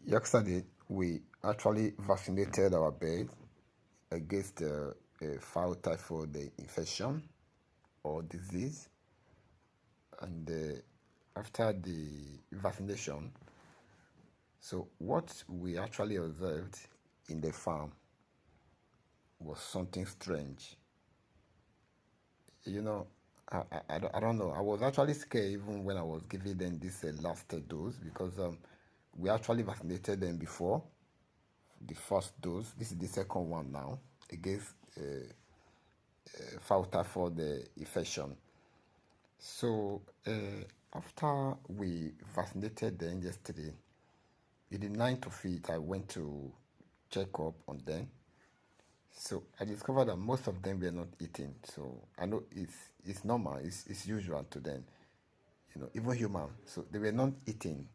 Yesterday, we actually vaccinated our bird against fowl typhoid infection or disease. And after the vaccination, so what we actually observed in the farm was something strange. You know, I don't know. I was actually scared even when I was giving them this last dose because we actually vaccinated them before the first dose. This is the second one now against fowl typhoid infection. So after we vaccinated them yesterday, in the night of it, I went to check up on them. So I discovered that most of them were not eating. So I know it's normal, it's usual to them, even human. So they were not eating.